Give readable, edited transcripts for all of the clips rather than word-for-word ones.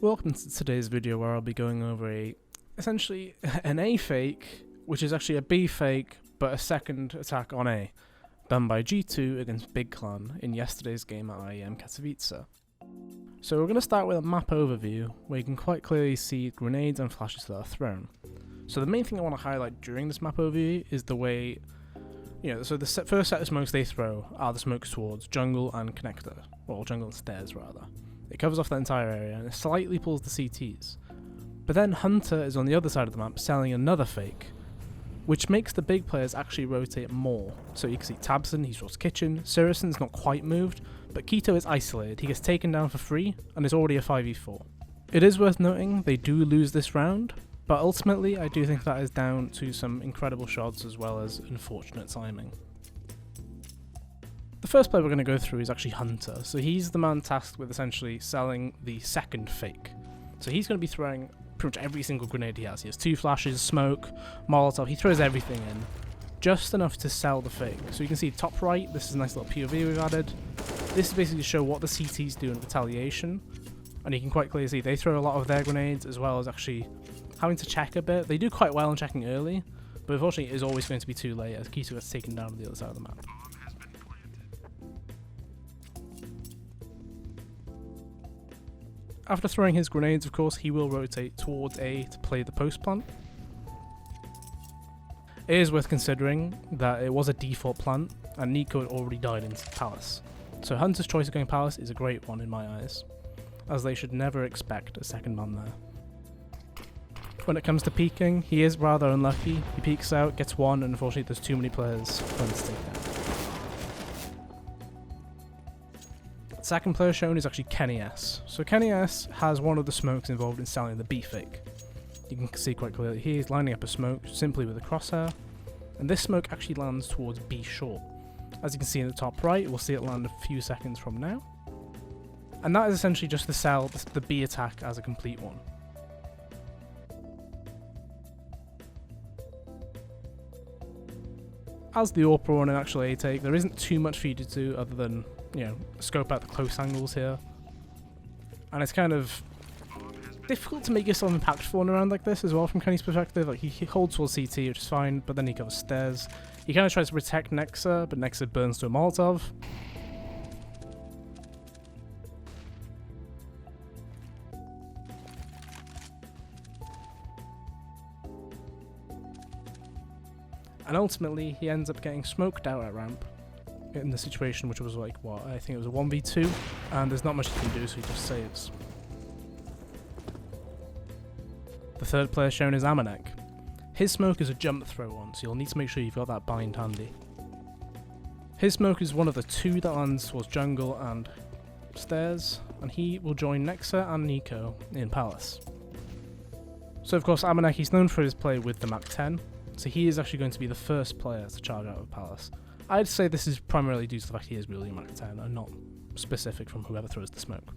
Welcome to today's video where I'll be going over essentially an A fake, which is actually a B fake, but a second attack on A, done by G2 against Big Clan in yesterday's game at IEM Katowice. So we're going to start with a map overview, where you can quite clearly see grenades and flashes that are thrown. So the main thing I want to highlight during this map overview is the way, so the first set of smokes they throw are the smokes towards jungle and connector, or jungle and stairs rather. It covers off that entire area and it slightly pulls the CTs. But then Hunter is on the other side of the map selling another fake, which makes the big players actually rotate more. So you can see tabseN, he's towards kitchen, syrsoN's not quite moved, but Keto is isolated, he gets taken down for free and is already a 5v4. It is worth noting they do lose this round, but ultimately I do think that is down to some incredible shots as well as unfortunate timing. The first player we're going to go through is actually Hunter, so he's the man tasked with essentially selling the second fake. So he's going to be throwing pretty much every single grenade he has. He has 2 flashes, smoke, Molotov, he throws everything in, just enough to sell the fake. So you can see top right, this is a nice little POV we've added. This is basically to show what the CTs do in retaliation, and you can quite clearly see they throw a lot of their grenades as well as actually having to check a bit. They do quite well in checking early, but unfortunately it is always going to be too late as Keto gets taken down to the other side of the map. After throwing his grenades, of course, he will rotate towards A to play the post plant. It is worth considering that it was a default plant, and NiKo had already died in Palace. So Hunter's choice of going Palace is a great one in my eyes, as they should never expect a second man there. When it comes to peeking, he is rather unlucky. He peeks out, gets one, and unfortunately there's too many players for him to take down. Second player shown is actually Kenny S. So Kenny S has one of the smokes involved in selling the B fake. You can see quite clearly he is lining up a smoke simply with a crosshair, and this smoke actually lands towards B short. As you can see in the top right, we'll see it land a few seconds from now. And that is essentially just to sell the B attack as a complete one. As the AWP on an actual A take, there isn't too much for you to do other than scope out the close angles here. And it's kind of difficult to make yourself impactful in a round like this as well from Kenny's perspective. Like he holds towards CT, which is fine, but then he covers stairs. He kind of tries to protect nexa, but nexa burns to a Molotov. And ultimately, he ends up getting smoked out at ramp in the situation, which was like, what, I think it was a 1v2, and there's not much he can do, so he just saves. The third player shown is AmaNEk. His smoke is a jump throw one, so you'll need to make sure you've got that bind handy. His smoke is one of the 2 that lands towards jungle and stairs, and he will join nexa and NiKo in Palace. So of course AmaNEk, he's known for his play with the Mach 10, so he is actually going to be the first player to charge out of Palace. I'd say this is primarily due to the fact he is wielding Mach 10 and not specific from whoever throws the smoke.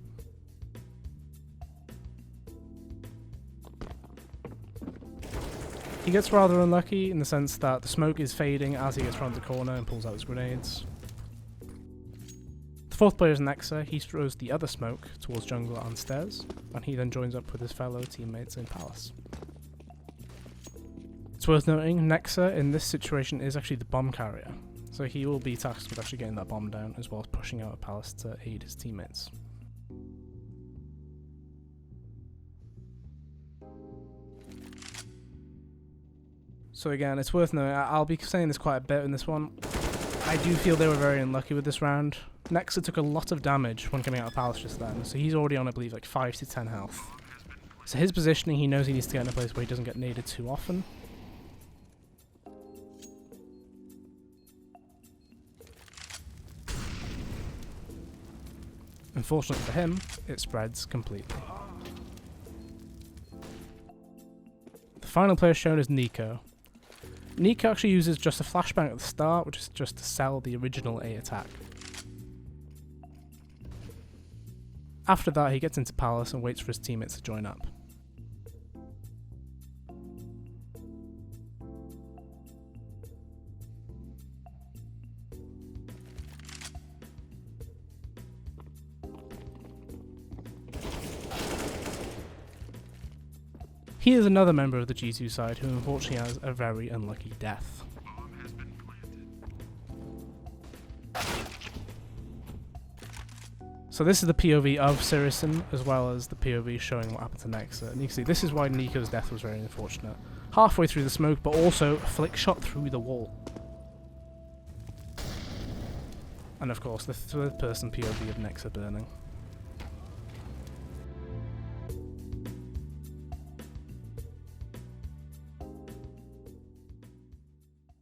He gets rather unlucky in the sense that the smoke is fading as he gets around the corner and pulls out his grenades. The fourth player is nexa. He throws the other smoke towards jungle and stairs, and he then joins up with his fellow teammates in Palace. It's worth noting, nexa in this situation is actually the bomb carrier, so he will be tasked with actually getting that bomb down as well as pushing out a Palace to aid his teammates. So again, it's worth noting, I'll be saying this quite a bit in this one, I do feel they were very unlucky with this round. Nexa took a lot of damage when coming out of Palace just then, so he's already on I believe like 5 to 10 health. So his positioning, he knows he needs to get in a place where he doesn't get naded too often. Unfortunately for him, it spreads completely. The final player shown is NiKo. NiKo actually uses just a flashbang at the start, which is just to sell the original A attack. After that, he gets into Palace and waits for his teammates to join up. He is another member of the G2 side who unfortunately has a very unlucky death. So this is the POV of syrsoN, as well as the POV showing what happened to Nexa. And you can see this is why NiKo's death was very unfortunate. Halfway through the smoke, but also a flick shot through the wall. And of course, the third person POV of Nexa burning.